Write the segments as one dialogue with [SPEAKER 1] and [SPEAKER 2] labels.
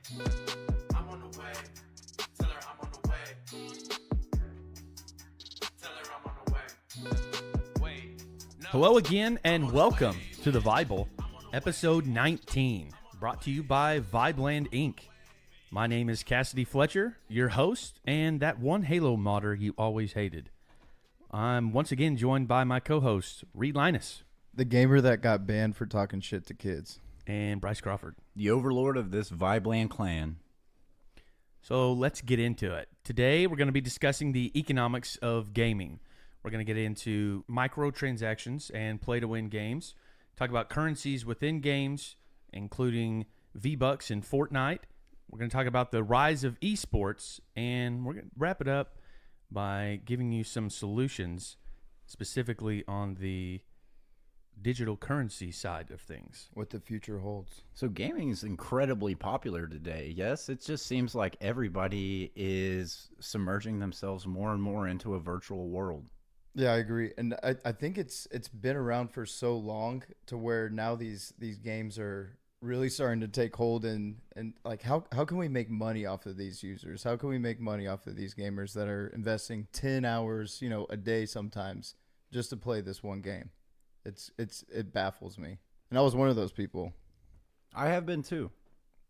[SPEAKER 1] I'm on the way. Tell her I'm on the way. Tell her I'm on the way. Wait. No.
[SPEAKER 2] Hello again and welcome to the Vible, episode 19, brought to you by VIBELAND Inc. My name is Cassidy Fletcher, your host, and that one Halo modder you always hated. I'm once again joined by my co-host, Reed Linus.
[SPEAKER 3] The gamer that got banned for talking shit to kids.
[SPEAKER 2] And Bryce Crawford.
[SPEAKER 4] The overlord of this VIBELAND clan.
[SPEAKER 2] So let's get into it. Today we're going to be discussing the economics of gaming. We're going to get into microtransactions and play-to-win games, talk about currencies within games, including V-Bucks and Fortnite. We're going to talk about the rise of eSports, and we're going to wrap it up by giving you some solutions, specifically on the digital currency side of things.
[SPEAKER 3] What the future holds.
[SPEAKER 4] So gaming is incredibly popular today. Yes, it just seems like everybody is submerging themselves more and more into a virtual world.
[SPEAKER 3] Yeah, I agree. And I think it's been around for so long to where now these games are really starting to take hold and like how can we make money off of these users? How can we make money off of these gamers that are investing 10 hours, a day sometimes just to play this one game? It baffles me. And I was one of those people.
[SPEAKER 4] I have been too.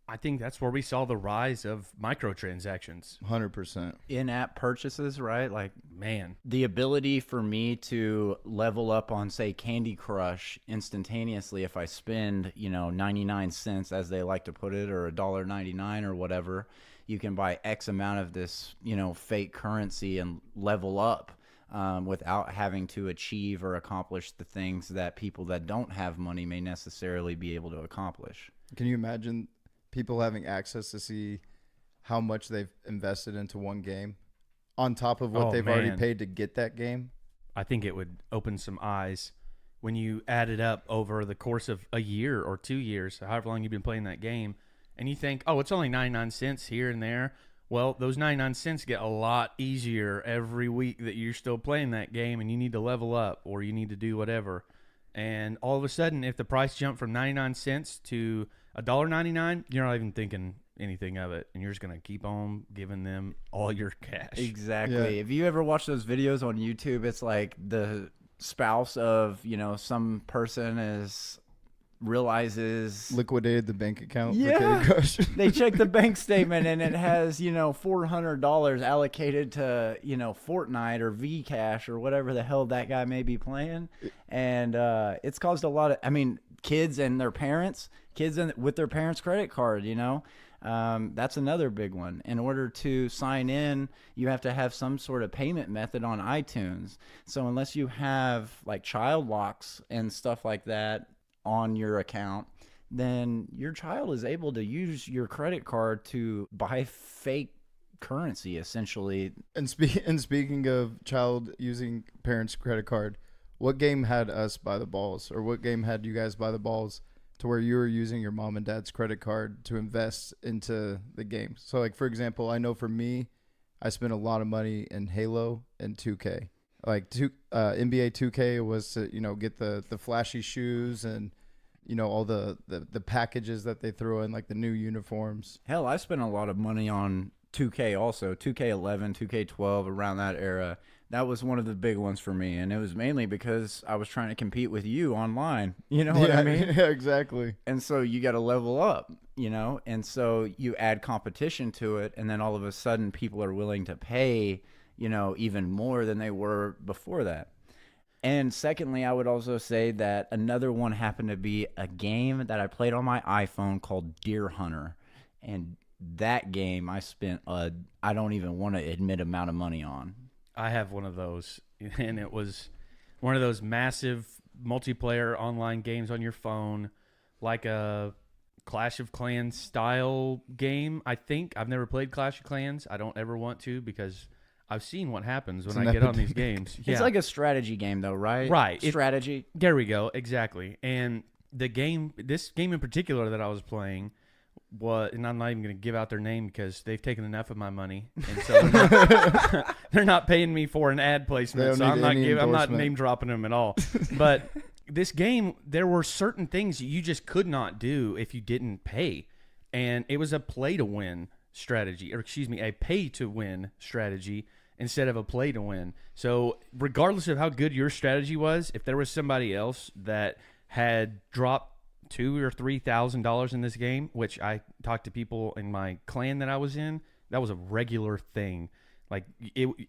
[SPEAKER 2] I think that's where we saw the rise of microtransactions.
[SPEAKER 3] 100%.
[SPEAKER 4] In-app purchases, right? Like,
[SPEAKER 2] Man,
[SPEAKER 4] the ability for me to level up on, say, Candy Crush instantaneously if I spend, 99 cents, as they like to put it, or $1.99 or whatever, you can buy X amount of this, fake currency and level up without having to achieve or accomplish the things that people that don't have money may necessarily be able to accomplish.
[SPEAKER 3] Can you imagine people having access to see how much they've invested into one game on top of what they've already paid to get that game?
[SPEAKER 2] I think it would open some eyes when you add it up over the course of a year or 2 years, however long you've been playing that game, and you think, oh, it's only 99 cents here and there. Well, those 99 cents get a lot easier every week that you're still playing that game and you need to level up or you need to do whatever. And all of a sudden, if the price jumped from 99 cents to $1.99, you're not even thinking anything of it, and you're just going to keep on giving them all your cash.
[SPEAKER 4] Exactly.
[SPEAKER 3] Yeah.
[SPEAKER 4] If you ever watch those videos on YouTube, it's like the spouse of, some person realizes
[SPEAKER 3] Liquidated the bank account for
[SPEAKER 4] Yeah.
[SPEAKER 3] Candy Crush.
[SPEAKER 4] they check the bank statement and it has, $400 allocated to, Fortnite or Vcash or whatever the hell that guy may be playing. And it's caused a lot of, kids and their parents, with their parents' credit card, that's another big one. In order to sign in, you have to have some sort of payment method on iTunes. So unless you have like child locks and stuff like that on your account, then your child is able to use your credit card to buy fake currency, essentially.
[SPEAKER 3] And speaking of child using parents' credit card, what game had us by the balls, or what game had you guys by the balls to where you were using your mom and dad's credit card to invest into the game? So, like, for example, I know for me, I spent a lot of money in Halo and 2K. Like, NBA 2K was to, get the flashy shoes and, all the packages that they throw in, like the new uniforms.
[SPEAKER 4] Hell, I spent a lot of money on 2K also, 2K11, 2K12, around that era. That was one of the big ones for me, and it was mainly because I was trying to compete with you online. You know what I mean?
[SPEAKER 3] Yeah, exactly.
[SPEAKER 4] And so you got to level up, and so you add competition to it, and then all of a sudden people are willing to pay, even more than they were before that. And secondly, I would also say that another one happened to be a game that I played on my iPhone called Deer Hunter, and that game I spent I don't even want to admit amount of money on.
[SPEAKER 2] I have one of those, and it was one of those massive multiplayer online games on your phone, like a Clash of Clans style game, I think. I've never played Clash of Clans. I don't ever want to because I've seen what happens when I get on these games.
[SPEAKER 4] It's like a strategy game, though, right?
[SPEAKER 2] Right.
[SPEAKER 4] Strategy.
[SPEAKER 2] There we go. Exactly. And this game in particular that I was playing, and I'm not even going to give out their name because they've taken enough of my money, and so they're not paying me for an ad placement. So I'm not name dropping them at all. But this game, there were certain things you just could not do if you didn't pay. and it was a play to win strategy, or excuse me, a pay to win strategy instead of a play to win. So regardless of how good your strategy was, if there was somebody else that had dropped $2,000 or $3,000 in this game, which I talked to people in my clan that I was in, that was a regular thing. Like,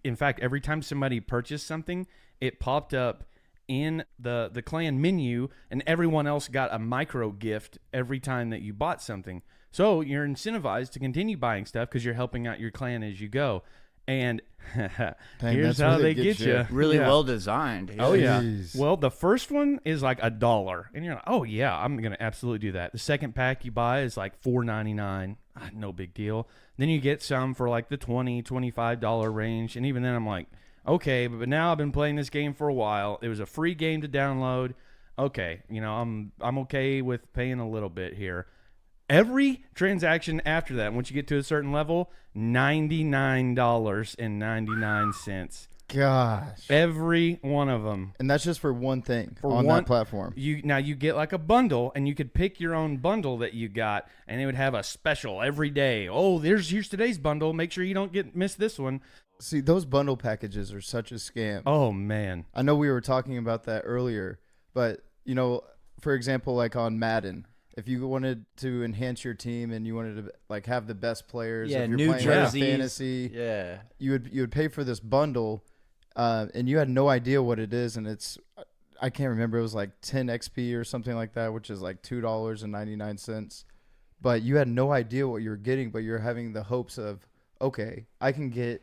[SPEAKER 2] in fact, every time somebody purchased something, it popped up in the clan menu, and everyone else got a micro gift every time that you bought something. So you're incentivized to continue buying stuff because you're helping out your clan as you go. And here's
[SPEAKER 3] that's
[SPEAKER 2] how
[SPEAKER 3] where
[SPEAKER 2] they
[SPEAKER 3] they
[SPEAKER 2] get
[SPEAKER 3] get
[SPEAKER 2] you.
[SPEAKER 3] you.
[SPEAKER 4] Really
[SPEAKER 2] Yeah.
[SPEAKER 4] well designed.
[SPEAKER 2] Oh yeah.
[SPEAKER 3] Jeez.
[SPEAKER 2] Well, the first one is like $1, and you're like, oh yeah, I'm gonna absolutely do that. The second pack you buy is like $4.99. No big deal. Then you get some for like the $20, $25 range, and even then I'm like, okay, but now I've been playing this game for a while. It was a free game to download. Okay, I'm okay with paying a little bit here. Every transaction after that, once you get to a certain level, $99.99.
[SPEAKER 3] Gosh.
[SPEAKER 2] Every one of them.
[SPEAKER 3] And that's just for one thing
[SPEAKER 2] For
[SPEAKER 3] on
[SPEAKER 2] one-
[SPEAKER 3] that platform.
[SPEAKER 2] You get like a bundle, and you could pick your own bundle that you got, and they would have a special every day. Oh, here's today's bundle. Make sure you don't miss this one.
[SPEAKER 3] See, those bundle packages are such a scam.
[SPEAKER 2] Oh man.
[SPEAKER 3] I know we were talking about that earlier, but for example, like on Madden, if you wanted to enhance your team and you wanted to like have the best players,
[SPEAKER 4] Yeah,
[SPEAKER 3] if you're
[SPEAKER 4] new
[SPEAKER 3] playing like a
[SPEAKER 4] jerseys.
[SPEAKER 3] fantasy,
[SPEAKER 4] Yeah.
[SPEAKER 3] you would pay for this bundle, and you had no idea what it is, and I can't remember, it was like 10 XP or something like that, which is like $2.99, but you had no idea what you were getting, but you're having the hopes of, okay, I can get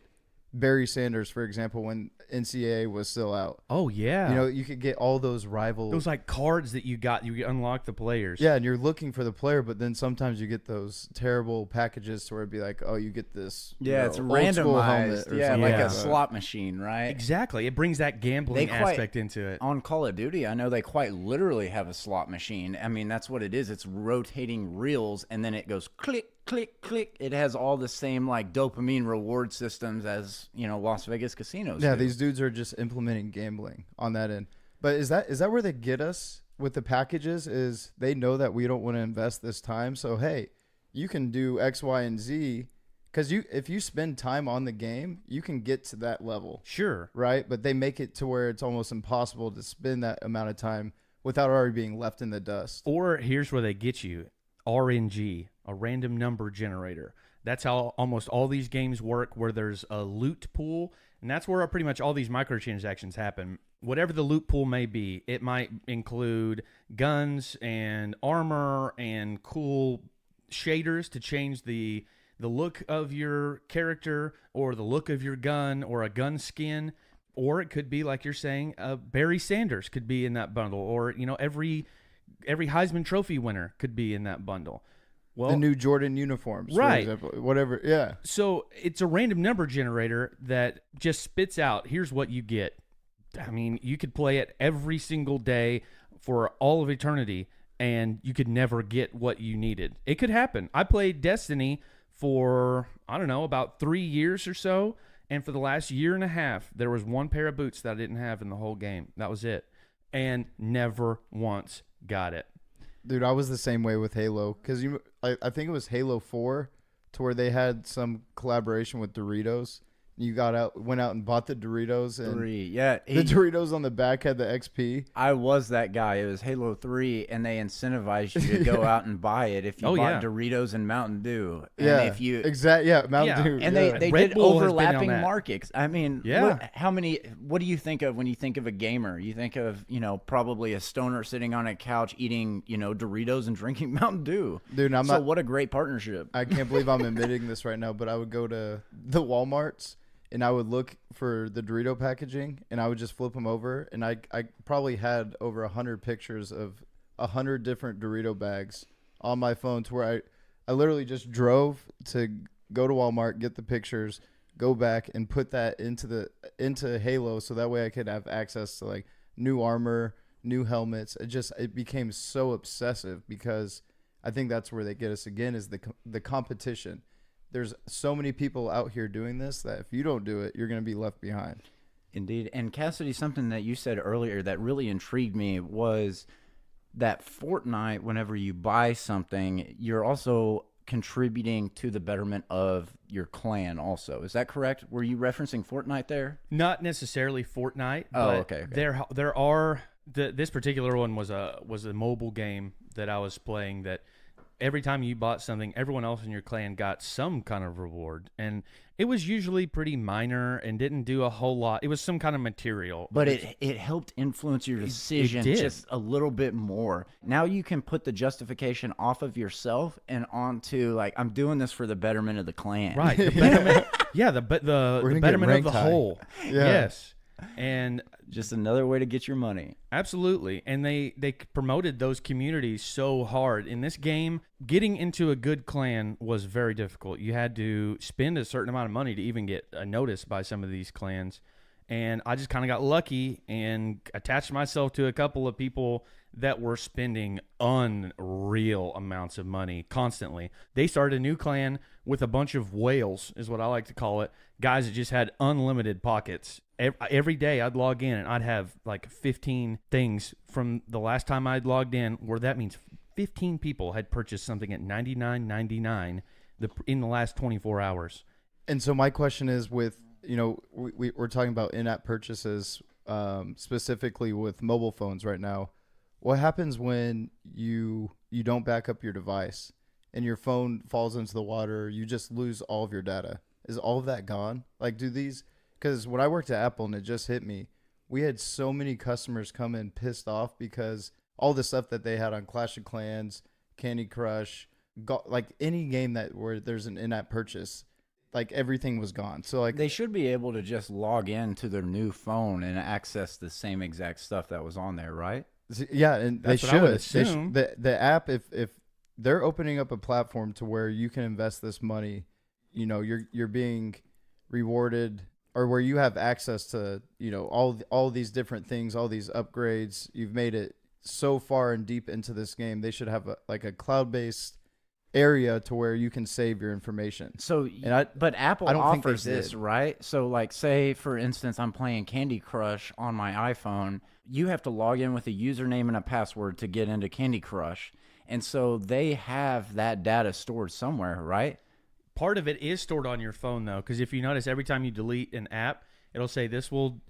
[SPEAKER 3] Barry Sanders, for example, when NCAA was still out.
[SPEAKER 2] Oh yeah.
[SPEAKER 3] You could get all those rival.
[SPEAKER 2] Those like cards that you unlock the players.
[SPEAKER 3] Yeah, and you're looking for the player, but then sometimes you get those terrible packages to where it'd be like, oh, you get this.
[SPEAKER 4] Yeah, it's
[SPEAKER 3] old school helmet
[SPEAKER 4] randomized.
[SPEAKER 3] or
[SPEAKER 4] Yeah,
[SPEAKER 3] something
[SPEAKER 4] like
[SPEAKER 2] Yeah.
[SPEAKER 4] a slot machine, right?
[SPEAKER 2] Exactly. It brings that gambling
[SPEAKER 4] They quite-
[SPEAKER 2] aspect into it.
[SPEAKER 4] On Call of Duty, I know they quite literally have a slot machine. I mean, that's what it is. It's rotating reels, and then it goes click, click, click. It has all the same like dopamine reward systems as Las Vegas casinos.
[SPEAKER 3] Yeah,
[SPEAKER 4] do.
[SPEAKER 3] these dudes are just implementing gambling on that end. But is that where they get us with the packages? Is they know that we don't want to invest this time, so hey, you can do X, Y, and Z, because if you spend time on the game, you can get to that level,
[SPEAKER 2] Sure.
[SPEAKER 3] right? But they make it to where it's almost impossible to spend that amount of time without already being left in the dust.
[SPEAKER 2] Or here's where they get you. RNG, a random number generator. That's how almost all these games work, where there's a loot pool, and that's where pretty much all these microtransactions happen. Whatever the loot pool may be, it might include guns and armor and cool shaders to change the look of your character or the look of your gun or a gun skin. Or it could be, like you're saying, Barry Sanders could be in that bundle, or every Heisman Trophy winner could be in that bundle. Well,
[SPEAKER 3] The new Jordan uniforms,
[SPEAKER 2] Right.
[SPEAKER 3] For example, whatever. Yeah.
[SPEAKER 2] so it's a random number generator that just spits out, here's what you get. I mean, you could play it every single day for all of eternity, and you could never get what you needed. It could happen. I played Destiny for, I don't know, about 3 years or so, and for the last year and a half, there was one pair of boots that I didn't have in the whole game. That was it. And never once got it.
[SPEAKER 3] Dude, I was the same way with Halo, because I think it was Halo 4, to where they had some collaboration with Doritos. You went out and bought the Doritos, and
[SPEAKER 4] 3. Yeah,
[SPEAKER 3] the Doritos on the back had the XP.
[SPEAKER 4] I was that guy. It was Halo 3, and they incentivized you to go out and buy it if you
[SPEAKER 2] Oh,
[SPEAKER 4] bought
[SPEAKER 2] yeah.
[SPEAKER 4] Doritos and Mountain Dew. And
[SPEAKER 3] Yeah,
[SPEAKER 4] if you
[SPEAKER 3] Mountain
[SPEAKER 2] Yeah.
[SPEAKER 3] Dew.
[SPEAKER 4] and
[SPEAKER 3] yeah.
[SPEAKER 4] they
[SPEAKER 2] Red
[SPEAKER 4] did
[SPEAKER 2] Bull has been on
[SPEAKER 4] overlapping
[SPEAKER 2] that.
[SPEAKER 4] markets. I mean,
[SPEAKER 2] Yeah.
[SPEAKER 4] what do you think of when you think of a gamer? You think of, probably a stoner sitting on a couch eating, Doritos and drinking Mountain Dew.
[SPEAKER 3] Dude,
[SPEAKER 4] So what a great partnership.
[SPEAKER 3] I can't believe I'm admitting this right now, but I would go to the Walmarts and I would look for the Dorito packaging, and I would just flip them over, and I probably had over 100 pictures of 100 different Dorito bags on my phone, to where I literally just drove to go to Walmart, get the pictures, go back and put that into Halo, so that way I could have access to like new armor, new helmets. It became so obsessive, because I think that's where they get us again, is the competition. There's so many people out here doing this that if you don't do it, you're going to be left behind.
[SPEAKER 4] Indeed. And Cassidy, something that you said earlier that really intrigued me was that Fortnite, whenever you buy something, you're also contributing to the betterment of your clan also. Is that correct? Were you referencing Fortnite there?
[SPEAKER 2] Not necessarily Fortnite.
[SPEAKER 4] Oh,
[SPEAKER 2] but
[SPEAKER 4] okay.
[SPEAKER 2] There are this particular one was a mobile game that I was playing that every time you bought something, everyone else in your clan got some kind of reward, and it was usually pretty minor and didn't do a whole lot. It was some kind of material,
[SPEAKER 4] But it helped influence your decision
[SPEAKER 2] did.
[SPEAKER 4] just a little bit more. Now you can put the justification off of yourself and onto like, I'm doing this for the betterment of the clan.
[SPEAKER 2] right? The betterment, yeah, the
[SPEAKER 3] gonna get
[SPEAKER 2] betterment of
[SPEAKER 3] ranked
[SPEAKER 2] the
[SPEAKER 3] high.
[SPEAKER 2] whole.
[SPEAKER 3] Yeah.
[SPEAKER 2] Yes, and
[SPEAKER 4] Just another way to get your money.
[SPEAKER 2] absolutely. And they promoted those communities so hard. In this game, getting into a good clan was very difficult. You had to spend a certain amount of money to even get a notice by some of these clans. And I just kind of got lucky and attached myself to a couple of people that were spending unreal amounts of money constantly. They started a new clan with a bunch of whales, is what I like to call it. Guys that just had unlimited pockets. Every day I'd log in and I'd have like 15 things from the last time I'd logged in, where that means 15 people had purchased something at $99.99 in the last 24 hours.
[SPEAKER 3] And so my question is, with, you know, we're talking about in-app purchases, specifically with mobile phones right now. What happens when you don't back up your device and your phone falls into the water? You just lose all of your data. Is all of that gone? Like, do these? Because when I worked at Apple and it just hit me, we had so many customers come in pissed off because all the stuff that they had on Clash of Clans, Candy Crush, like any game where there's an in-app purchase, like everything was gone. So like
[SPEAKER 4] They should be able to just log in to their new phone and access the same exact stuff that was on there, right?
[SPEAKER 3] yeah, and
[SPEAKER 2] That's
[SPEAKER 3] they
[SPEAKER 2] what I would
[SPEAKER 3] should.
[SPEAKER 2] assume.
[SPEAKER 3] The app, if they're opening up a platform to where you can invest this money, you know, you're being rewarded, or where you have access to, you know, all these different things, all these upgrades. You've made it so far and deep into this game. They should have a cloud-based area to where you can save your information.
[SPEAKER 4] So,
[SPEAKER 3] And
[SPEAKER 4] but Apple
[SPEAKER 3] I don't think they
[SPEAKER 4] offers this,
[SPEAKER 3] did.
[SPEAKER 4] right? So, like, say, for instance, I'm playing Candy Crush on my iPhone. You have to log in with a username and a password to get into Candy Crush. And so they have that data stored somewhere, right?
[SPEAKER 2] Part of it is stored on your phone, though, because if you notice, every time you delete an app, it'll say this will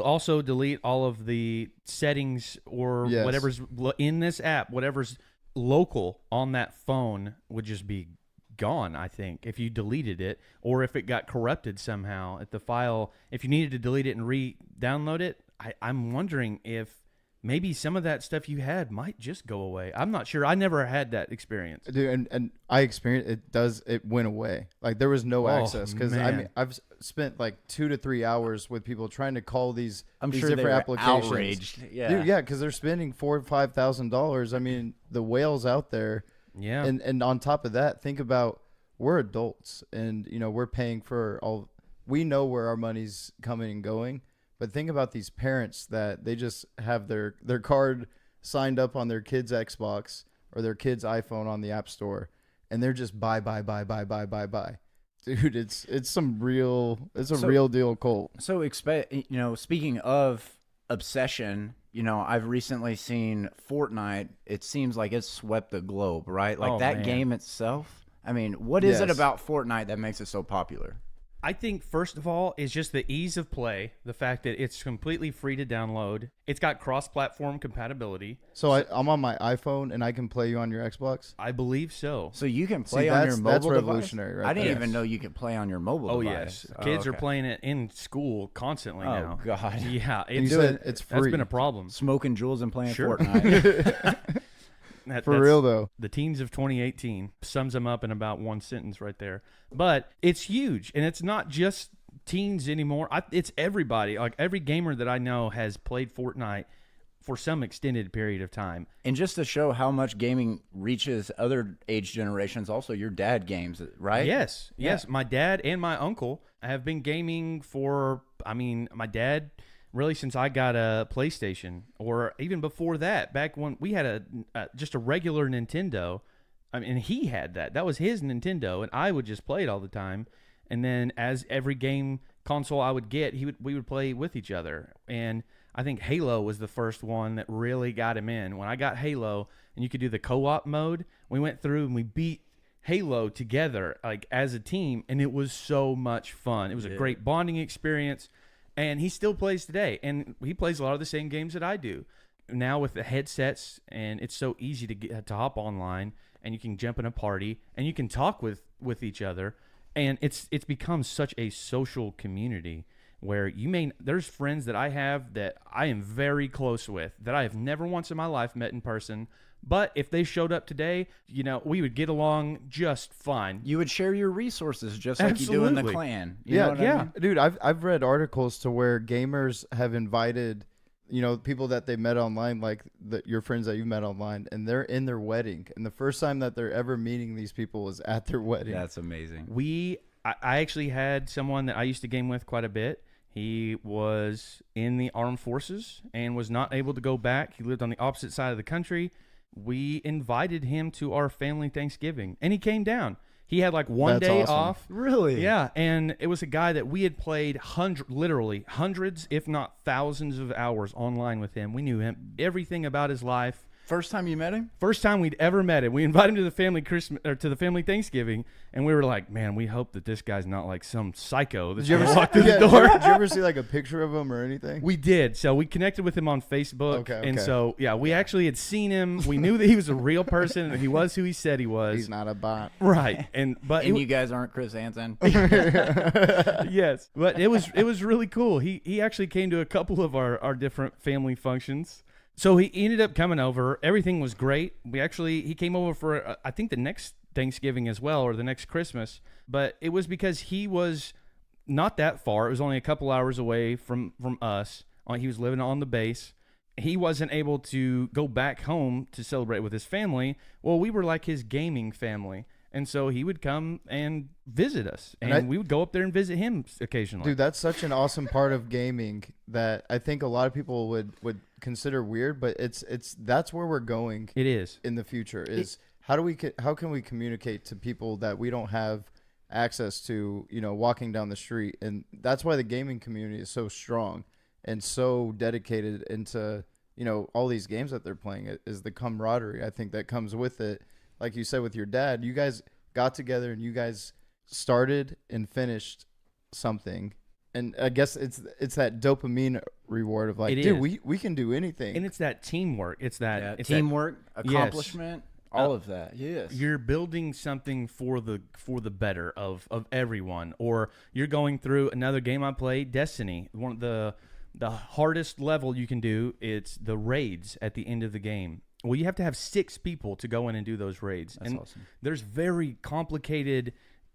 [SPEAKER 2] also delete all of the settings or
[SPEAKER 3] Yes.
[SPEAKER 2] whatever's in this app, whatever's local on that phone would just be gone, I think, if you deleted it, or if it got corrupted somehow at the file. If you needed to delete it and re-download it, I'm wondering if maybe some of that stuff you had might just go away. I'm not sure. I never had that experience.
[SPEAKER 3] Dude, and I experienced it went away. Like there was no access, because I
[SPEAKER 2] man.
[SPEAKER 3] mean I've spent like 2 to 3 hours with people trying to call these
[SPEAKER 4] I'm
[SPEAKER 3] these
[SPEAKER 4] sure they
[SPEAKER 3] different
[SPEAKER 4] were
[SPEAKER 3] applications.
[SPEAKER 4] outraged. Yeah.
[SPEAKER 3] Dude, yeah, because they're spending $4,000 or $5,000. I mean, the whales out there,
[SPEAKER 2] Yeah.
[SPEAKER 3] and on top of that, think about, we're adults, and you know, we're paying for all. We know where our money's coming and going, but think about these parents that they just have their card signed up on their kid's Xbox or their kid's iPhone on the App Store, and they're just buy. Dude, it's a real deal cult.
[SPEAKER 4] So speaking of obsession, I've recently seen Fortnite. It seems like it's swept the globe, right? Like
[SPEAKER 2] Oh,
[SPEAKER 4] that
[SPEAKER 2] man.
[SPEAKER 4] game itself. I mean, what is it
[SPEAKER 3] Yes.
[SPEAKER 4] about Fortnite that makes it so popular?
[SPEAKER 2] I think, first of all, is just the ease of play, the fact that it's completely free to download. It's got cross-platform compatibility.
[SPEAKER 3] So I'm on my iPhone and I can play you on your Xbox.
[SPEAKER 2] I believe so.
[SPEAKER 4] So you can
[SPEAKER 3] See,
[SPEAKER 4] play on your
[SPEAKER 3] that's
[SPEAKER 4] mobile
[SPEAKER 3] revolutionary
[SPEAKER 4] device?
[SPEAKER 3] right
[SPEAKER 4] I didn't
[SPEAKER 3] there.
[SPEAKER 4] even know you could play on your mobile
[SPEAKER 2] Oh,
[SPEAKER 4] device.
[SPEAKER 2] yes. Kids are
[SPEAKER 4] okay.
[SPEAKER 2] playing it in school constantly now.
[SPEAKER 4] Oh, God.
[SPEAKER 2] Yeah.
[SPEAKER 3] And you
[SPEAKER 2] It's,
[SPEAKER 3] said it's
[SPEAKER 2] that's
[SPEAKER 3] free.
[SPEAKER 2] been a problem.
[SPEAKER 4] Smoking jewels and playing
[SPEAKER 2] Sure.
[SPEAKER 4] Fortnite.
[SPEAKER 2] That-
[SPEAKER 3] For
[SPEAKER 2] that's-
[SPEAKER 3] real though.
[SPEAKER 2] The teens of 2018 sums them up in about one sentence right there. But it's huge, and it's not just teens anymore. It's everybody. Like every gamer that I know has played Fortnite for some extended period of time.
[SPEAKER 4] And just to show how much gaming reaches other age generations, also your dad games, right?
[SPEAKER 2] Yes. My dad and my uncle have been gaming my dad really since I got a PlayStation, or even before that, back when we had just a regular Nintendo. I mean, he had that. That was his Nintendo, and I would just play it all the time. And then as every game console I would get, we would play with each other. And I think Halo was the first one that really got him in. When I got Halo and you could do the co-op mode, we went through and we beat Halo together, like as a team, and it was so much fun. It was a great bonding experience, and he still plays today, and he plays a lot of the same games that I do now with the headsets, and it's so easy to hop online, and you can jump in a party, and you can talk with each other, and it's become such a social community where there's friends that I have that I am very close with that I have never once in my life met in person. But if they showed up today, we would get along just fine.
[SPEAKER 4] You would share your resources just like you do in the
[SPEAKER 2] Absolutely.
[SPEAKER 4] clan. You know what I mean?
[SPEAKER 3] Dude, I've read articles to where gamers have invited, people that they met online, like your friends that you met online, and they're in their wedding. And the first time that they're ever meeting these people was at their wedding.
[SPEAKER 4] That's amazing.
[SPEAKER 2] I actually had someone that I used to game with quite a bit. He was in the armed forces and was not able to go back. He lived on the opposite side of the country. We invited him to our family Thanksgiving, and he came down. He had like one
[SPEAKER 3] That's
[SPEAKER 2] day
[SPEAKER 3] awesome.
[SPEAKER 2] off.
[SPEAKER 4] Really?
[SPEAKER 2] Yeah, and it was a guy that we had played literally hundreds, if not thousands of hours online with him. We knew him, everything about his life.
[SPEAKER 4] First time you met him?
[SPEAKER 2] First time we'd ever met him. We invited him to the family Christmas or to the family Thanksgiving, and we were like, "Man, we hope that this guy's not like some psycho that's gonna walk through the door."
[SPEAKER 3] Did you ever see like a picture of him or anything?
[SPEAKER 2] We did. So we connected with him on Facebook.
[SPEAKER 3] Okay.
[SPEAKER 2] And so, we actually had seen him. We knew that he was a real person and he was who he said he was.
[SPEAKER 3] He's not a bot.
[SPEAKER 2] Right.
[SPEAKER 4] And you guys aren't Chris Hansen?
[SPEAKER 2] Yes. But it was really cool. He actually came to a couple of our different family functions. So he ended up coming over. Everything was great. He came over for, I think, the next Thanksgiving as well, or the next Christmas. But it was because he was not that far. It was only a couple hours away from us. He was living on the base. He wasn't able to go back home to celebrate with his family. Well, we were like his gaming family. And so he would come and visit us, and we would go up there and visit him occasionally.
[SPEAKER 3] Dude, that's such an awesome part of gaming that I think a lot of people would consider weird, but that's where we're going.
[SPEAKER 2] It is
[SPEAKER 3] in the future. How can we communicate to people that we don't have access to? Walking down the street, and that's why the gaming community is so strong and so dedicated into all these games that they're playing. Is the camaraderie I think that comes with it. Like you said with your dad, you guys got together and you guys started and finished something. And I guess it's that dopamine reward of like, dude, we can do anything.
[SPEAKER 2] And it's that teamwork. It's that
[SPEAKER 4] teamwork, accomplishment, all of that. Yes.
[SPEAKER 2] You're building something for the better of everyone. Or you're going through another game I played, Destiny. One of the hardest level you can do, it's the raids at the end of the game. Well, you have to have 6 people to go in and do those raids.
[SPEAKER 4] That's awesome.
[SPEAKER 2] There's very complicated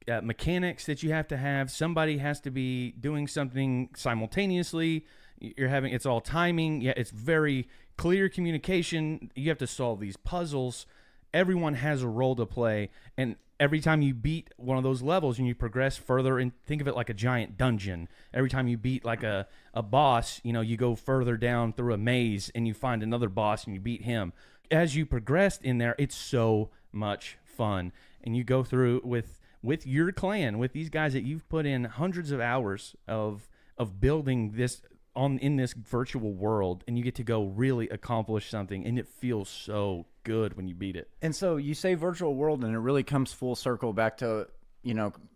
[SPEAKER 2] mechanics that you have to have. Somebody has to be doing something simultaneously. It's all timing. Yeah, it's very clear communication. You have to solve these puzzles. Everyone has a role to play, and every time you beat one of those levels and you progress further, and think of it like a giant dungeon. Every time you beat like a boss, you go further down through a maze and you find another boss and you beat him. As you progressed in there, it's so much fun, and you go through with your clan, with these guys that you've put in hundreds of hours of building this in this virtual world, and you get to go really accomplish something, and it feels so good when you beat it.
[SPEAKER 4] And so you say virtual world, and it really comes full circle back to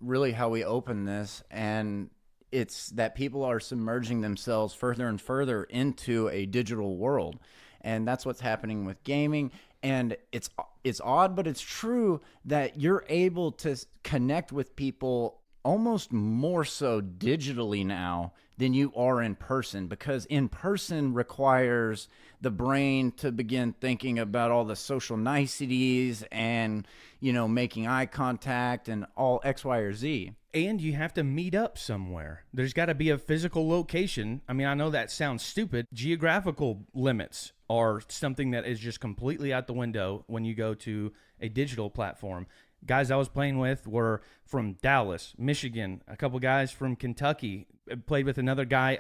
[SPEAKER 4] really how we open this, and it's that people are submerging themselves further and further into a digital world. And that's what's happening with gaming. And it's odd, but it's true that you're able to connect with people almost more so digitally now than you are in person, because in person requires the brain to begin thinking about all the social niceties and, making eye contact and all X, Y, or Z.
[SPEAKER 2] And you have to meet up somewhere. There's got to be a physical location. I mean, I know that sounds stupid. Geographical limits are something that is just completely out the window when you go to a digital platform. Guys I was playing with were from Dallas, Michigan, a couple guys from Kentucky. I played with another guy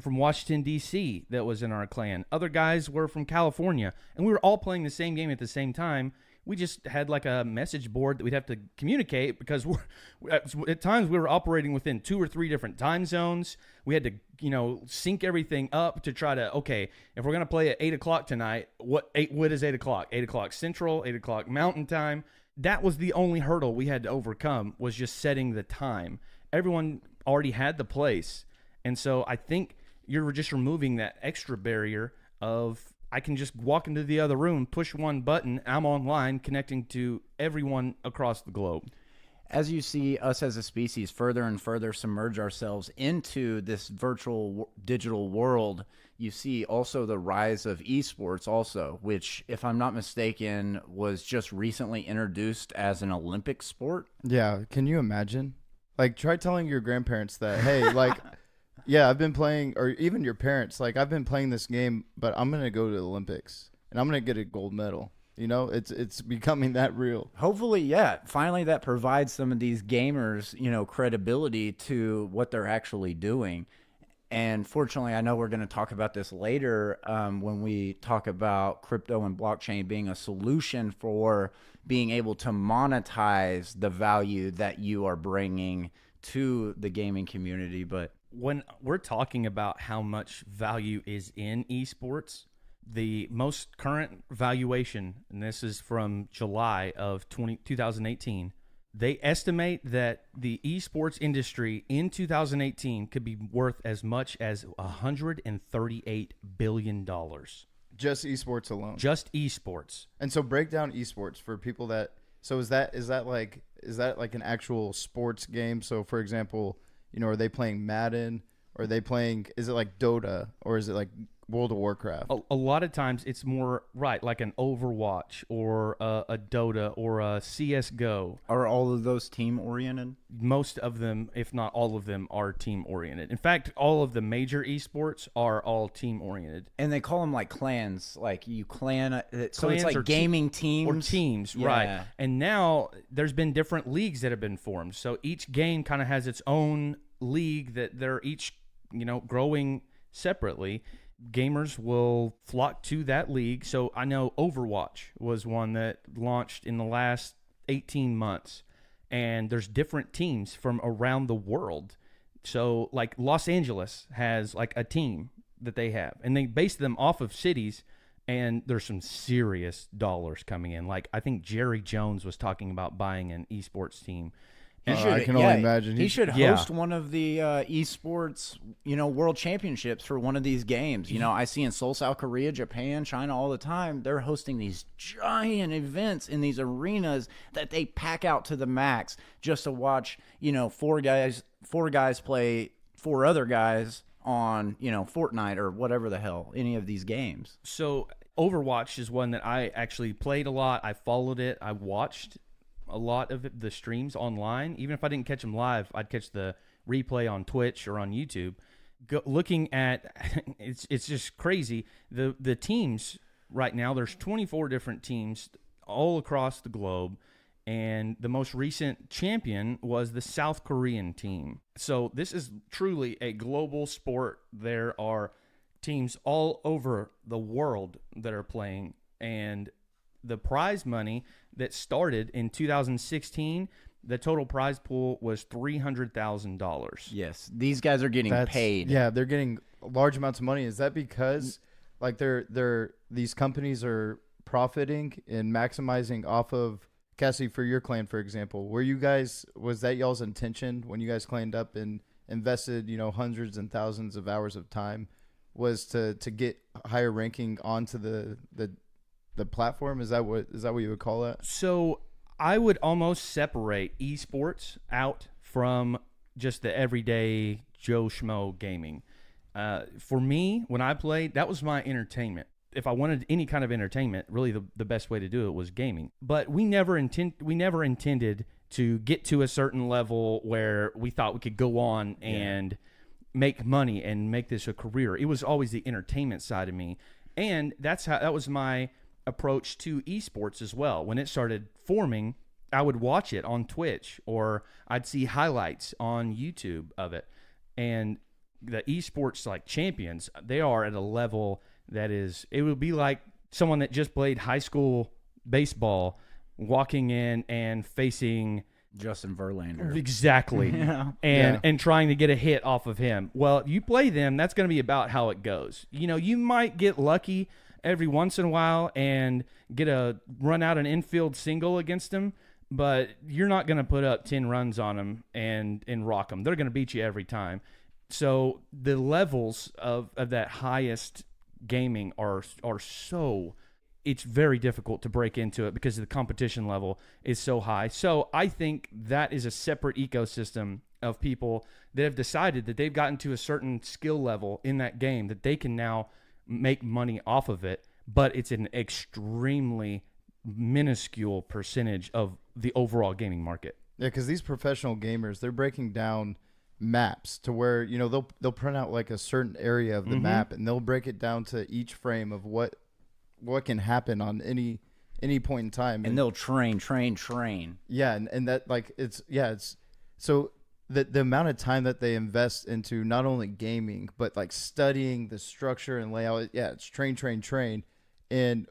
[SPEAKER 2] from Washington, D.C. that was in our clan. Other guys were from California, and we were all playing the same game at the same time. We just had like a message board that we'd have to communicate because at times we were operating within 2 or 3 different time zones. We had to, sync everything up to try to, okay, if we're going to play at 8 o'clock tonight, what is 8 o'clock? 8 o'clock Central, 8 o'clock Mountain Time. that was the only hurdle we had to overcome, was just setting the time. Everyone already had the place. And so I think you're just removing that extra barrier of, I can just walk into the other room, push one button, I'm online connecting to everyone across the globe.
[SPEAKER 4] As you see us as a species further and further submerge ourselves into this virtual digital world, you see also the rise of eSports also, which, if I'm not mistaken, was just recently introduced as an Olympic sport.
[SPEAKER 3] Yeah, can you imagine? Like, try telling your grandparents that, hey, like, yeah, I've been playing, or even your parents, like, I've been playing this game, but I'm going to go to the Olympics, and I'm going to get a gold medal. You know, it's becoming that real.
[SPEAKER 4] Hopefully, yeah. Finally, that provides some of these gamers, credibility to what they're actually doing. And fortunately, I know we're going to talk about this later when we talk about crypto and blockchain being a solution for being able to monetize the value that you are bringing to the gaming community. But
[SPEAKER 2] when we're talking about how much value is in esports, the most current valuation, and this is from July of 2018, they estimate that the esports industry in 2018 could be worth as much as $138 billion.
[SPEAKER 3] Just esports alone.
[SPEAKER 2] Just esports.
[SPEAKER 3] And so break down esports for people that, so is that like an actual sports game? So for example, are they playing Madden, or are they playing, is it like Dota, or is it like World of Warcraft?
[SPEAKER 2] A lot of times it's more, right, like an Overwatch or a Dota or a CSGO.
[SPEAKER 4] Are all of those team-oriented?
[SPEAKER 2] Most of them, if not all of them, are team-oriented. In fact, all of the major esports are all team-oriented.
[SPEAKER 4] And they call them like clans. Like you clan, so
[SPEAKER 2] Clans
[SPEAKER 4] it's like gaming teams.
[SPEAKER 2] Or teams,
[SPEAKER 4] Yeah.
[SPEAKER 2] right. And now there's been different leagues that have been formed. So each game kind of has its own league that they're each, growing separately. Gamers will flock to that league. So I know Overwatch was one that launched in the last 18 months, and there's different teams from around the world. So like Los Angeles has like a team that they have, and they base them off of cities, and there's some serious dollars coming in. Like I think Jerry Jones was talking about buying an esports team.
[SPEAKER 3] I can only imagine.
[SPEAKER 4] He should host one of the esports, world championships for one of these games. I see in Seoul, South Korea, Japan, China all the time, they're hosting these giant events in these arenas that they pack out to the max just to watch, four guys play four other guys on, Fortnite or whatever the hell, any of these games.
[SPEAKER 2] So Overwatch is one that I actually played a lot. I followed it. I watched a lot of the streams online. Even if I didn't catch them live, I'd catch the replay on Twitch or on YouTube. Looking at it's just crazy. The teams right now, there's 24 different teams all across the globe, and the most recent champion was the South Korean team. So this is truly a global sport. There are teams all over the world that are playing, and the prize money that started in 2016, the total prize pool was $300,000.
[SPEAKER 4] Yes, these guys are getting paid.
[SPEAKER 3] Yeah, they're getting large amounts of money. Is that because like these companies are profiting and maximizing off of, Cassie, for your clan, for example, was that y'all's intention when you guys claned up and invested, hundreds and thousands of hours of time, was to get higher ranking onto the platform? Is that what you would call that?
[SPEAKER 2] So I would almost separate esports out from just the everyday Joe Schmo gaming. For me, when I played, that was my entertainment. If I wanted any kind of entertainment, really the best way to do it was gaming. But we never intended to get to a certain level where we thought we could go on and make money and make this a career. It was always the entertainment side of me. And that was my approach to esports as well. When it started forming, I would watch it on Twitch, or I'd see highlights on YouTube of it. And the esports like champions, they are at a level that it would be like someone that just played high school baseball walking in and facing
[SPEAKER 4] Justin Verlander.
[SPEAKER 2] Exactly. And trying to get a hit off of him. Well, you play them, that's going to be about how it goes. You might get lucky every once in a while and run out an infield single against them, but you're not going to put up 10 runs on them and rock them. They're going to beat you every time. So the levels of that highest gaming are so, it's very difficult to break into it because the competition level is so high. So I think that is a separate ecosystem of people that have decided that they've gotten to a certain skill level in that game that they can now make money off of it, but it's an extremely minuscule percentage of the overall gaming market.
[SPEAKER 3] Yeah, because these professional gamers, they're breaking down maps to where, you know, they'll print out like a certain area of the map, and they'll break it down to each frame of what can happen on any point in time.
[SPEAKER 4] And they'll train.
[SPEAKER 3] Yeah, and that, like, it's so the amount of time that they invest into not only gaming but like studying the structure and layout. Yeah, it's train. And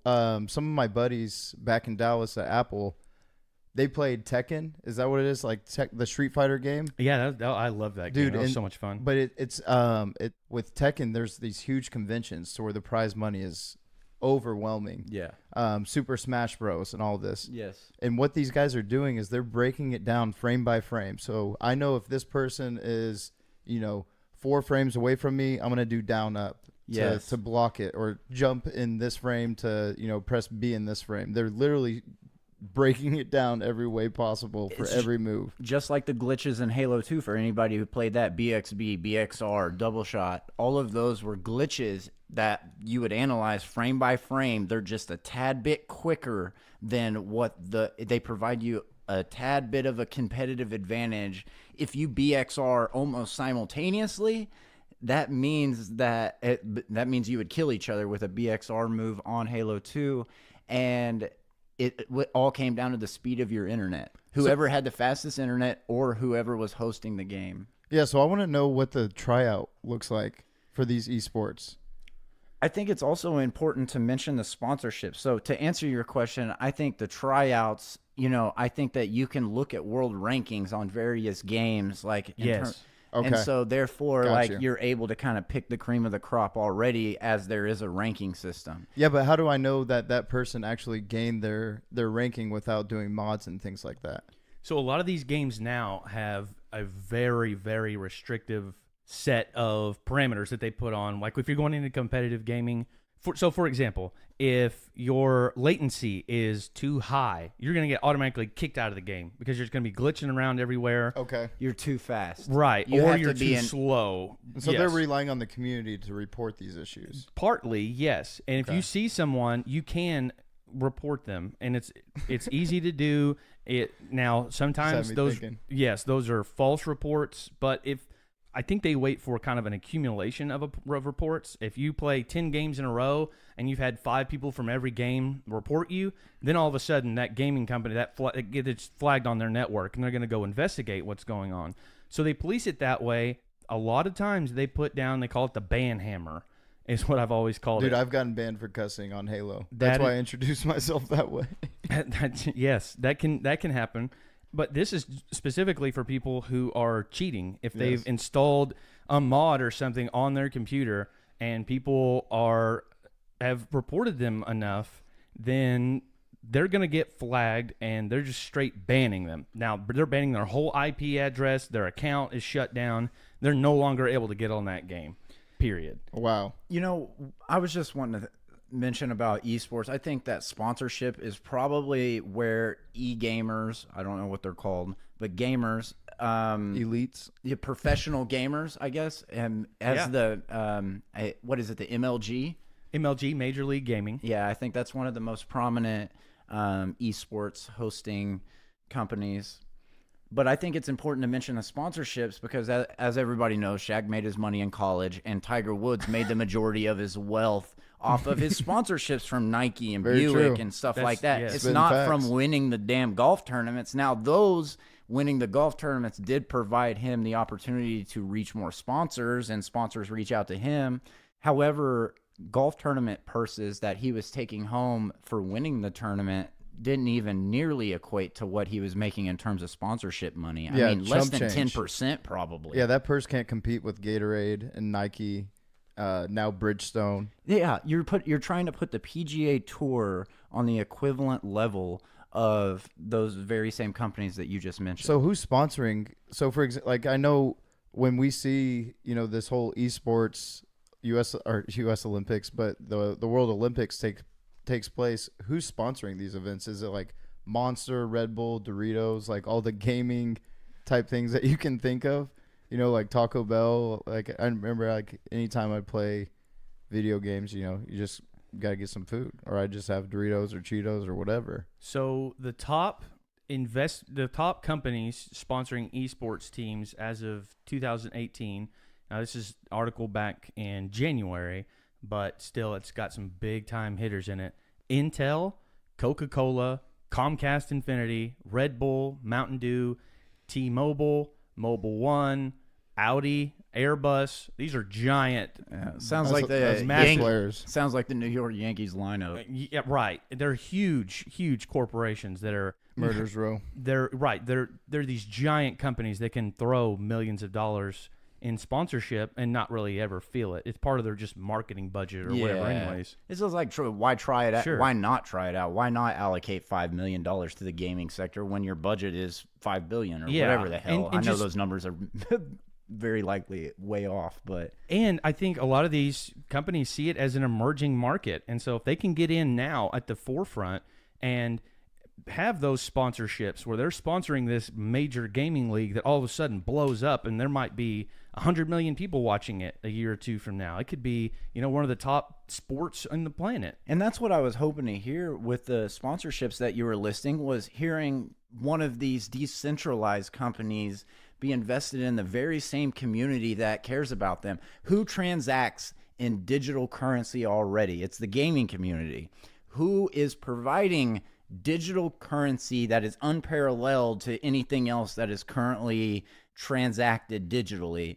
[SPEAKER 3] some of my buddies back in Dallas at Apple, they played Tekken. Is that what it is? Like the Street Fighter game?
[SPEAKER 2] Yeah, I love that game. Dude, it was so much fun.
[SPEAKER 3] But it's with Tekken, there's these huge conventions to where the prize money is overwhelming.
[SPEAKER 4] Yeah.
[SPEAKER 3] Super Smash Bros. And all this.
[SPEAKER 4] Yes.
[SPEAKER 3] And what these guys are doing is they're breaking it down frame by frame. So I know if this person is, 4 frames away from me, I'm gonna do down up to block it, or jump in this frame to press B in this frame. They're literally breaking it down every way possible for every move.
[SPEAKER 4] Just like the glitches in Halo 2 for anybody who played that, BXB, BXR, double shot, all of those were glitches that you would analyze frame by frame. They're just a tad bit quicker than they provide you a tad bit of a competitive advantage. If you BXR almost simultaneously, that means that means you would kill each other with a BXR move on Halo 2, and it all came down to the speed of your internet. Whoever had the fastest internet or whoever was hosting the game.
[SPEAKER 3] Yeah, so I want to know what the tryout looks like for these esports.
[SPEAKER 4] I think it's also important to mention the sponsorship. So to answer your question, I think the tryouts, I think that you can look at world rankings on various games.
[SPEAKER 2] Yes.
[SPEAKER 3] Okay.
[SPEAKER 4] And so therefore,
[SPEAKER 3] Gotcha.
[SPEAKER 4] you're able to kind of pick the cream of the crop already, as there is a ranking system.
[SPEAKER 3] Yeah, but how do I know that person actually gained their ranking without doing mods and things like that?
[SPEAKER 2] So a lot of these games now have a very, very restrictive set of parameters that they put on. Like if you're going into competitive gaming, for example, if your latency is too high, you're going to get automatically kicked out of the game because you're just going to be glitching around everywhere.
[SPEAKER 3] Okay.
[SPEAKER 4] You're too fast.
[SPEAKER 2] Right.
[SPEAKER 4] You
[SPEAKER 2] or
[SPEAKER 4] have
[SPEAKER 2] you're
[SPEAKER 4] to be
[SPEAKER 2] too slow.
[SPEAKER 3] So
[SPEAKER 2] Yes.
[SPEAKER 3] they're relying on the community to report these issues.
[SPEAKER 2] Partly, yes. And if
[SPEAKER 3] Okay.
[SPEAKER 2] you see someone, you can report them, and it's easy to do. Now sometimes those those are false reports, but I think they wait for kind of an accumulation of reports. If you play 10 games in a row and you've had 5 people from every game report you, then all of a sudden that gaming company it gets flagged on their network, and they're going to go investigate what's going on. So they police it that way. A lot of times they call it the ban hammer, is what I've always called it.
[SPEAKER 3] Dude, I've gotten banned for cussing on Halo. That's why I introduced myself that way.
[SPEAKER 2] Yes, that can happen. But this is specifically for people who are cheating. If they've installed a mod or something on their computer and people have reported them enough, then they're going to get flagged, and they're just straight banning them. Now, they're banning their whole IP address. Their account is shut down. They're no longer able to get on that game, period.
[SPEAKER 3] Wow.
[SPEAKER 4] I was just wanting to mention about esports. I think that sponsorship is probably where e-gamers, I don't know what they're called, but gamers,
[SPEAKER 3] Elites,
[SPEAKER 4] professional gamers, I guess, and what is it, the MLG,
[SPEAKER 2] Major League Gaming.
[SPEAKER 4] Yeah, I think that's one of the most prominent esports hosting companies. But I think it's important to mention the sponsorships because, as everybody knows, Shaq made his money in college, and Tiger Woods made the majority of his wealth off of his sponsorships from Nike and Buick and stuff like that.
[SPEAKER 2] Yes.
[SPEAKER 4] It's not from winning the damn golf tournaments. Now, those winning the golf tournaments did provide him the opportunity to reach more sponsors, and sponsors reach out to him. However, golf tournament purses that he was taking home for winning the tournament didn't even nearly equate to what he was making in terms of sponsorship money. I mean, less than 10% probably.
[SPEAKER 3] Yeah, that purse can't compete with Gatorade and Nike. now Bridgestone.
[SPEAKER 4] Yeah, you're trying to put the PGA Tour on the equivalent level of those very same companies that you just mentioned.
[SPEAKER 3] So who's sponsoring? So for example, like I know when we see, this whole eSports US Olympics, but the World Olympics takes place, who's sponsoring these events? Is it like Monster, Red Bull, Doritos, like all the gaming type things that you can think of? Like Taco Bell. Like I remember, like anytime I play video games, you just gotta get some food, or I just have Doritos or Cheetos or whatever.
[SPEAKER 2] So the top companies sponsoring esports teams as of 2018. Now this is article back in January, but still it's got some big time hitters in it. Intel, Coca-Cola, Comcast Infinity, Red Bull, Mountain Dew, T-Mobile, Mobile One, Audi, Airbus. These are giant.
[SPEAKER 4] Sounds like
[SPEAKER 3] that's
[SPEAKER 4] the
[SPEAKER 3] massive players.
[SPEAKER 4] Sounds like the New York Yankees lineup.
[SPEAKER 2] Yeah, right. They're huge corporations that are
[SPEAKER 3] Murder's Row.
[SPEAKER 2] They're right. They're these giant companies that can throw millions of dollars in sponsorship and not really ever feel it. It's part of their just marketing budget or whatever. Anyways,
[SPEAKER 4] It's just like, why try it out?
[SPEAKER 2] Sure.
[SPEAKER 4] Why not try it out? Why not allocate $5 million to the gaming sector when your budget is $5 billion or whatever the hell?
[SPEAKER 2] And
[SPEAKER 4] I know
[SPEAKER 2] just,
[SPEAKER 4] those numbers are very likely way off, but
[SPEAKER 2] and I think a lot of these companies see it as an emerging market, and so if they can get in now at the forefront and have those sponsorships where they're sponsoring this major gaming league that all of a sudden blows up, and there might be 100 million people watching it a year or two from now. It could be, one of the top sports on the planet.
[SPEAKER 4] And that's what I was hoping to hear with the sponsorships that you were listing, was hearing one of these decentralized companies be invested in the very same community that cares about them. Who transacts in digital currency already? It's the gaming community. Who is providing digital currency that is unparalleled to anything else that is currently transacted digitally?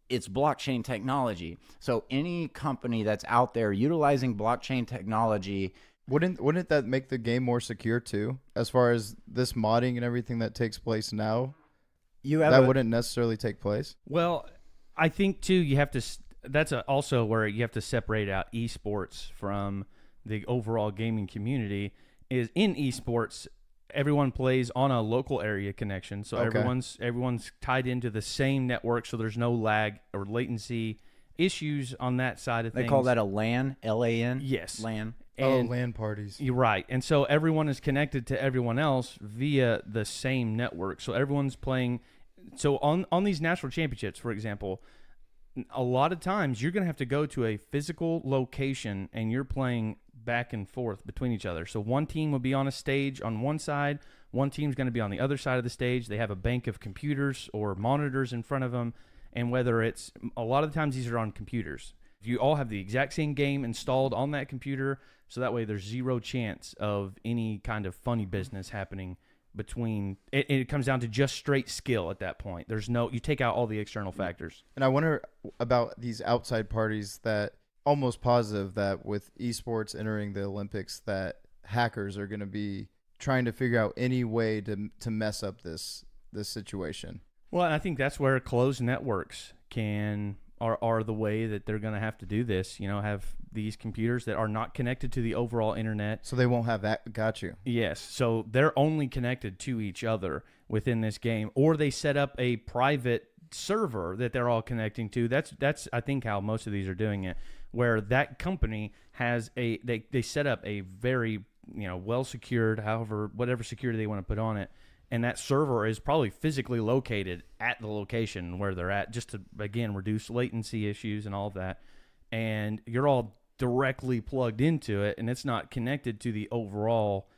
[SPEAKER 4] It's blockchain technology. So any company that's out there utilizing blockchain technology,
[SPEAKER 3] Wouldn't that make the game more secure too? As far as this modding and everything that takes place now, wouldn't necessarily take place.
[SPEAKER 2] Well, I think too you have to. That's also where you have to separate out esports from the overall gaming community. Is in esports, everyone plays on a local area connection, so
[SPEAKER 3] Okay.
[SPEAKER 2] everyone's tied into the same network, so there's no lag or latency issues on that side of things.
[SPEAKER 4] they call that a LAN, LAN?
[SPEAKER 2] Yes.
[SPEAKER 4] LAN.
[SPEAKER 2] And
[SPEAKER 3] LAN parties.
[SPEAKER 2] you're right. And so everyone is connected to everyone else via the same network. So everyone's playing. So on these national championships, for example, a lot of times you're going to have to go to a physical location and you're playing back and forth between each other. So one team will be on a stage on one side, one team's going to be on the other side of the stage. They have a bank of computers or monitors in front of them. And whether it's, a lot of the times these are on computers. You all have the exact same game installed on that computer, so that way there's zero chance of any kind of funny business happening between it. It comes down to just straight skill at that point. There's no, you take out all the external factors.
[SPEAKER 3] And I wonder about these outside parties, that almost positive that with esports entering the Olympics, that hackers are going to be trying to figure out any way to mess up this situation.
[SPEAKER 2] Well, and I think that's where closed networks are the way that they're going to have to do this. Have these computers that are not connected to the overall internet.
[SPEAKER 3] So they won't have that. Got you.
[SPEAKER 2] Yes. So they're only connected to each other within this game, or they set up a private server that they're all connecting to. That's I think how most of these are doing it, where that company has they set up a very well secured, whatever security they want to put on it. And that server is probably physically located at the location where they're at, just to, again, reduce latency issues and all of that. And you're all directly plugged into it, and it's not connected to the overall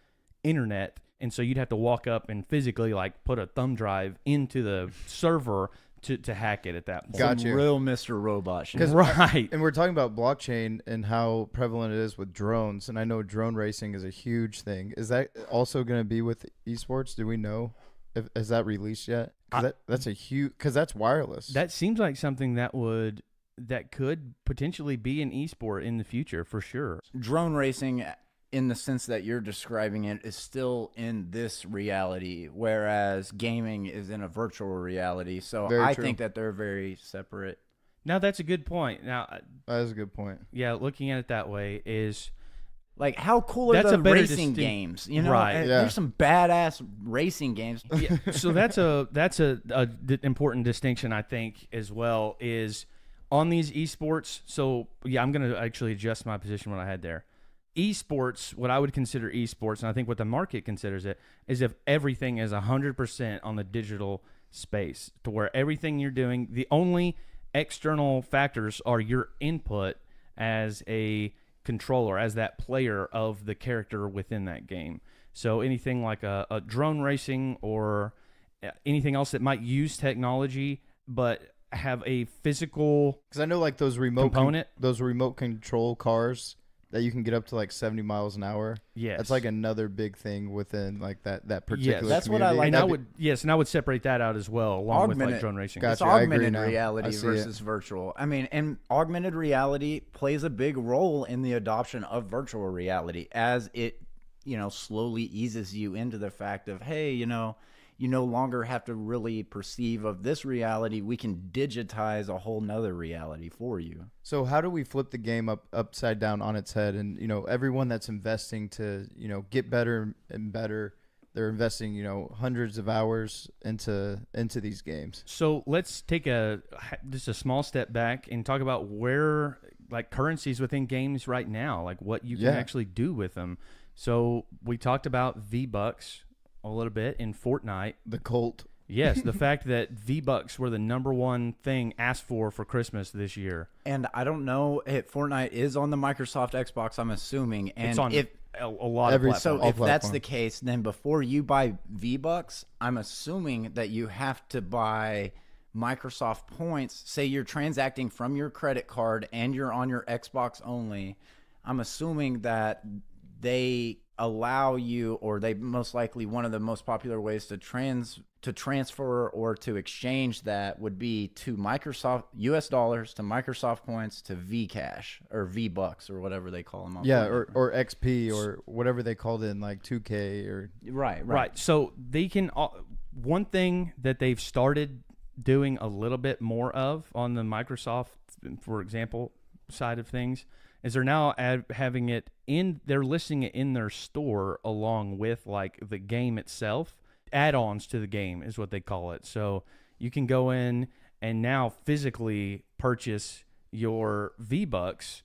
[SPEAKER 2] internet. And so you'd have to walk up and physically, put a thumb drive into the server to hack it at that point.
[SPEAKER 3] Got you.
[SPEAKER 4] Real Mr. Robot shit.
[SPEAKER 2] Right.
[SPEAKER 3] And we're talking about blockchain and how prevalent it is with drones. And I know drone racing is a huge thing. Is that also going to be with esports? Do we know? Has that released yet? That's a huge, because that's wireless.
[SPEAKER 2] That seems like something that could potentially be an esport in the future, for sure.
[SPEAKER 4] Drone racing, in the sense that you're describing it, is still in this reality, whereas gaming is in a virtual reality. So
[SPEAKER 3] Very
[SPEAKER 4] I
[SPEAKER 3] true.
[SPEAKER 4] think that they're very separate.
[SPEAKER 2] Now that's a good point. Now,
[SPEAKER 3] That is a good point.
[SPEAKER 2] yeah, looking at it that way is
[SPEAKER 4] Like, how cool are
[SPEAKER 2] That's
[SPEAKER 4] the
[SPEAKER 2] a better
[SPEAKER 4] racing
[SPEAKER 2] distinct-
[SPEAKER 4] games? You know,
[SPEAKER 2] Right.
[SPEAKER 4] And
[SPEAKER 3] Yeah.
[SPEAKER 4] there's some badass racing games.
[SPEAKER 2] yeah, so that's a important distinction I think as well is on these esports. So yeah, I'm gonna actually adjust my position what I had there. Esports, what I would consider esports, and I think what the market considers it, is if everything is 100% on the digital space, to where everything you're doing, the only external factors are your input as a controller, as that player of the character within that game. So anything like a drone racing or anything else that might use technology but have a physical
[SPEAKER 3] Because I know like those remote
[SPEAKER 2] component.
[SPEAKER 3] those remote control cars that you can get up to like 70 miles an hour.
[SPEAKER 2] Yes,
[SPEAKER 3] That's like another big thing within like that particular.
[SPEAKER 4] That's what I
[SPEAKER 3] community.
[SPEAKER 4] like.
[SPEAKER 2] And I
[SPEAKER 3] That'd
[SPEAKER 2] would and I would separate that out as well, along with like
[SPEAKER 4] Augmented-
[SPEAKER 2] drone racing.
[SPEAKER 3] Gotcha.
[SPEAKER 4] It's
[SPEAKER 3] I agree
[SPEAKER 4] augmented
[SPEAKER 3] now. I
[SPEAKER 4] reality
[SPEAKER 3] see
[SPEAKER 4] versus virtual. I mean, and augmented reality plays a big role in the adoption of virtual reality as it, slowly eases you into the fact of, hey, you no longer have to really perceive of this reality. We can digitize a whole nother reality for you.
[SPEAKER 3] So how do we flip the game upside down on its head? And everyone that's investing to get better and better, they're investing hundreds of hours into these games.
[SPEAKER 2] So let's take just a small step back and talk about where like currencies within games right now, like what you can
[SPEAKER 3] Yeah.
[SPEAKER 2] actually do with them. So we talked about V-Bucks a little bit in Fortnite.
[SPEAKER 3] The cult.
[SPEAKER 2] Yes, the fact that V-Bucks were the #1 thing asked for Christmas this year.
[SPEAKER 4] And I don't know if Fortnite is on the Microsoft Xbox, I'm assuming. And
[SPEAKER 2] It's on
[SPEAKER 4] if
[SPEAKER 2] a lot
[SPEAKER 3] every-
[SPEAKER 2] of platforms.
[SPEAKER 4] So
[SPEAKER 3] all
[SPEAKER 4] if that's
[SPEAKER 3] platforms.
[SPEAKER 4] the case, then before you buy V-Bucks, I'm assuming that you have to buy Microsoft points. Say you're transacting from your credit card and you're on your Xbox only. I'm assuming that they allow you, or they most likely, one of the most popular ways to transfer or to exchange that would be to Microsoft US dollars, to Microsoft points, to Vcash or V-Bucks or whatever they call them.
[SPEAKER 3] Yeah, or XP or whatever they called it in like 2K or
[SPEAKER 4] Right.
[SPEAKER 2] So they can. One thing that they've started doing a little bit more of on the Microsoft, for example, side of things, is they're now having it in. They're listing it in their store along with like the game itself. Add-ons to the game is what they call it. So you can go in and now physically purchase your V-Bucks